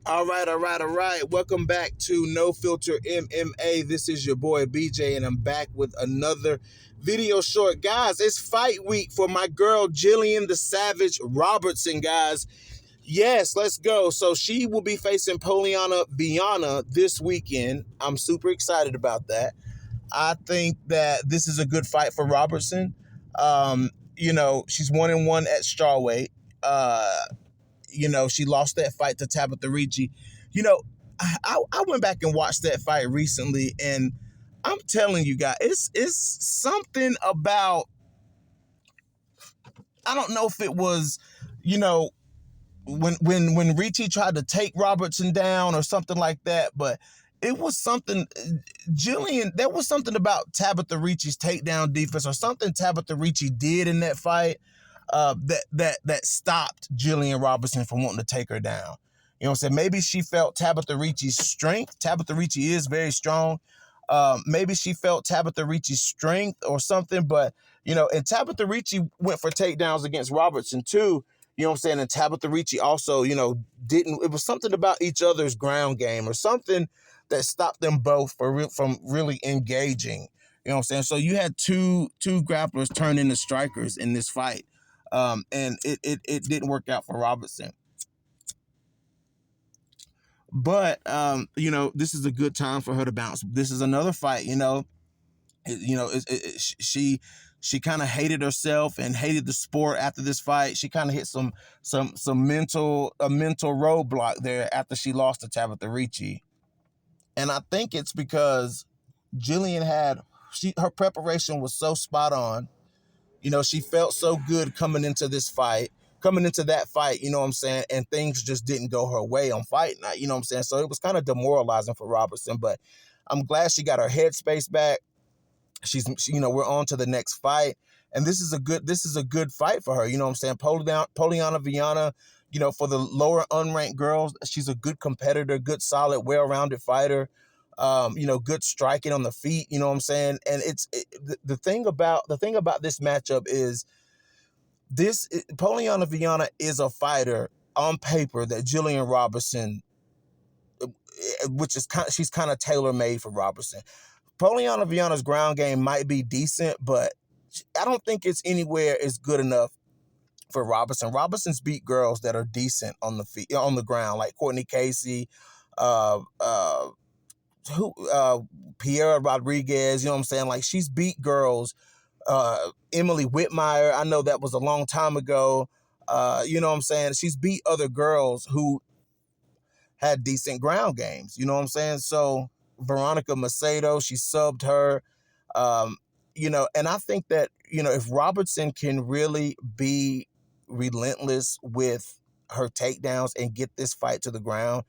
All right, all right, all right. Welcome back to No Filter MMA. This is your boy BJ, and I'm back with another video short. Guys, it's fight week for my girl Gillian the Savage Robertson, guys. Yes, let's go. So she will be facing Poliana Viana this weekend. I'm super excited about that. I think that this is a good fight for Robertson. She's 1-1 at strawweight. She lost that fight to Tabitha Ricci. I went back and watched that fight recently, and I'm telling you guys, it's something about, I don't know if it was, when Ricci tried to take Robertson down or something like that, but it was something, there was something about Tabitha Ricci's takedown defense or something Tabitha Ricci did in that fight that stopped Gillian Robertson from wanting to take her down. You know what I'm saying? Maybe she felt Tabitha Ricci's strength. Tabitha Ricci is very strong. Maybe she felt Tabitha Ricci's strength or something, but, and Tabitha Ricci went for takedowns against Robertson too. You know what I'm saying? And Tabitha Ricci also, it was something about each other's ground game or something that stopped them both from really engaging. You know what I'm saying? So you had two grapplers turn into strikers in this fight. And it didn't work out for Robertson. But, this is a good time for her to bounce. This is another fight, she kind of hated herself and hated the sport after this fight. She kind of hit some mental roadblock there after she lost to Tabitha Ricci. And I think it's because Gillian her preparation was so spot on. She felt so good coming into that fight, you know what I'm saying? And things just didn't go her way on fight night, you know what I'm saying? So it was kind of demoralizing for Robertson, but I'm glad she got her headspace back. We're on to the next fight. And this is a good fight for her, you know what I'm saying? Poliana Viana, for the lower unranked girls, she's a good competitor, good, solid, well-rounded fighter. Good striking on the feet, you know what I'm saying? And the thing about this matchup is Poliana Viana is a fighter on paper that Gillian Robertson, she's kind of tailor-made for Robertson. Poliana Viana's ground game might be decent, but I don't think it's anywhere as good enough for Robertson. Robertson's beat girls that are decent on the ground, like Courtney Casey, Piera Rodriguez, you know what I'm saying? Like, she's beat girls. Emily Whitmire, I know that was a long time ago. You know what I'm saying? She's beat other girls who had decent ground games. You know what I'm saying? So Veronica Macedo, she subbed her. And I think that, if Robertson can really be relentless with her takedowns and get this fight to the ground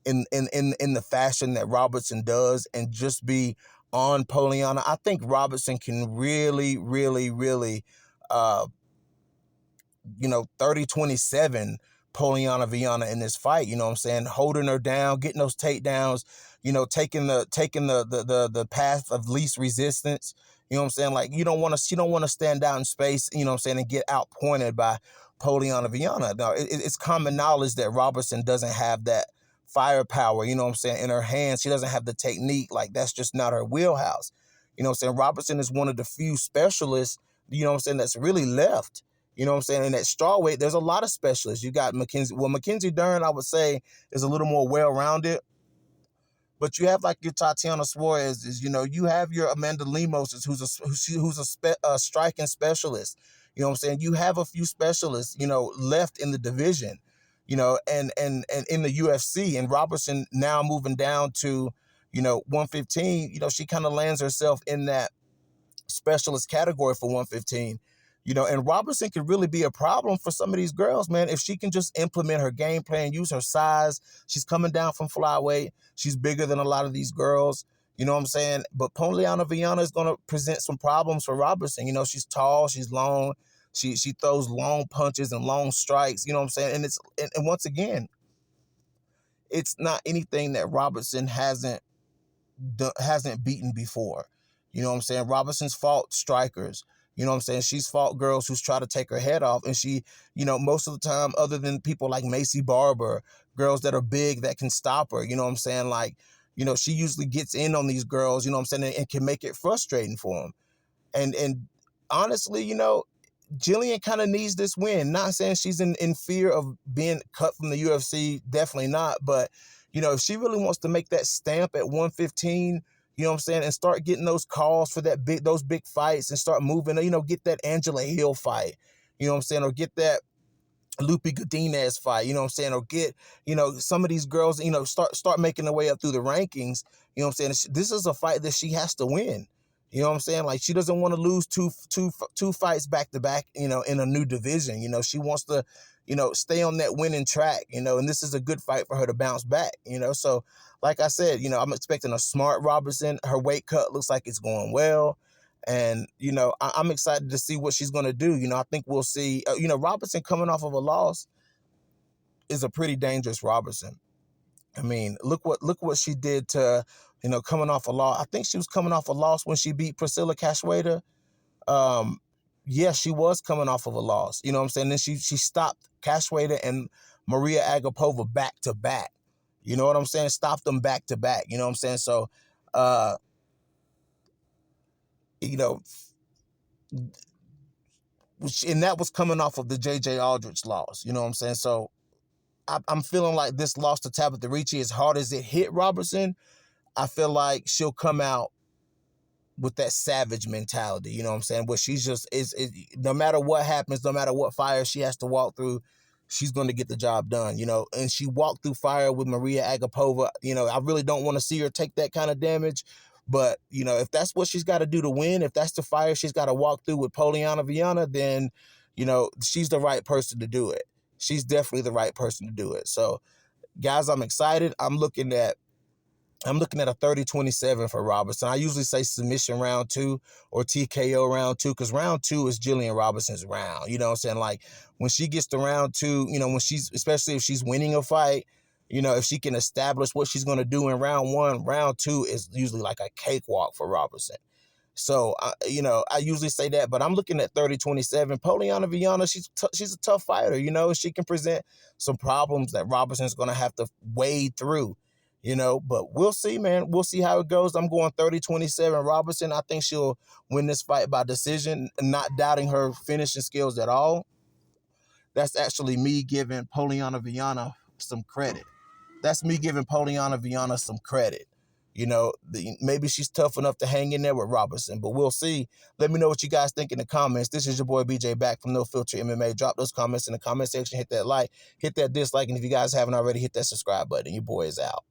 in the fashion that Robertson does and just be on Poliana, I think Robertson can really, really, really, 30-27 Poliana Viana in this fight, you know what I'm saying? Holding her down, getting those takedowns, taking the path of least resistance. You know what I'm saying? Like, she don't want to stand out in space, you know what I'm saying, and get outpointed by Poliana Viana. Now, it's common knowledge that Robertson doesn't have that firepower, you know what I'm saying, in her hands. She doesn't have the technique. Like, that's just not her wheelhouse. You know what I'm saying? Robertson is one of the few specialists, you know what I'm saying, that's really left. You know what I'm saying? In that strawweight, there's a lot of specialists. You got Mackenzie Dern, I would say, is a little more well-rounded. But you have like your Tatiana Suarez, you have your Amanda Lemos, who's a striking specialist. You know what I'm saying? You have a few specialists, left in the division, and in the UFC. And Robertson now moving down to, 115, she kind of lands herself in that specialist category for 115. And Robertson could really be a problem for some of these girls, man, if she can just implement her game plan, use her size. She's coming down from flyweight. She's bigger than a lot of these girls. You know what I'm saying? But Poliana Viana is going to present some problems for Robertson. She's tall, she's long. She throws long punches and long strikes, you know what I'm saying? And once again, it's not anything that Robertson hasn't beaten before. You know what I'm saying? Robertson's fought strikers. You know what I'm saying? She's fought girls who's tried to take her head off. And she, most of the time, other than people like Macy Barber, girls that are big that can stop her. You know what I'm saying? Like, she usually gets in on these girls, you know what I'm saying, and can make it frustrating for them. And honestly, Gillian kind of needs this win. Not saying she's in fear of being cut from the UFC, definitely not. But, if she really wants to make that stamp at 115, you know what I'm saying, and start getting those calls for those big fights and start moving, get that Angela Hill fight, you know what I'm saying, or get that Lupe Godinez fight, you know what I'm saying, or get, some of these girls, start making their way up through the rankings, you know what I'm saying. This is a fight that she has to win. You know what I'm saying? Like, she doesn't want to lose two fights back to back, in a new division. She wants to, stay on that winning track, and this is a good fight for her to bounce back, So, like I said, I'm expecting a smart Robertson. Her weight cut looks like it's going well. And, I'm excited to see what she's going to do. I think we'll see, Robertson coming off of a loss is a pretty dangerous Robertson. I mean, look what she did to, coming off a loss. I think she was coming off a loss when she beat Priscilla Cachoeira. Yeah, she was coming off of a loss. You know what I'm saying? Then she stopped Cachoeira and Maria Agapova back to back. You know what I'm saying? Stopped them back to back. You know what I'm saying? So, and that was coming off of the J.J. Aldrich loss. You know what I'm saying? So I'm feeling like this loss to Tabitha Ricci, as hard as it hit Robertson, I feel like she'll come out with that savage mentality, you know what I'm saying? Where she's just, no matter what happens, no matter what fire she has to walk through, she's going to get the job done, and she walked through fire with Maria Agapova. I really don't want to see her take that kind of damage, but, if that's what she's got to do to win, if that's the fire she's got to walk through with Poliana Viana, then, she's the right person to do it. She's definitely the right person to do it. So, guys, I'm excited. I'm looking at a 30-27 for Robertson. I usually say submission round 2 or TKO round 2, because round 2 is Gillian Robertson's round. You know what I'm saying? Like, when she gets to round 2, especially if she's winning a fight, if she can establish what she's going to do in round 1, round 2 is usually like a cakewalk for Robertson. So, I usually say that, but I'm looking at 30-27. Poliana Viana, she's a tough fighter, she can present some problems that Robertson's going to have to wade through, but we'll see, man. We'll see how it goes. I'm going 30-27 Robertson. I think she'll win this fight by decision, not doubting her finishing skills at all. That's actually me giving Poliana Viana some credit. That's me giving Poliana Viana some credit. Maybe she's tough enough to hang in there with Robertson, but we'll see. Let me know what you guys think in the comments. This is your boy BJ back from No Filter MMA. Drop those comments in the comment section. Hit that like, hit that dislike, and if you guys haven't already, hit that subscribe button. Your boy is out.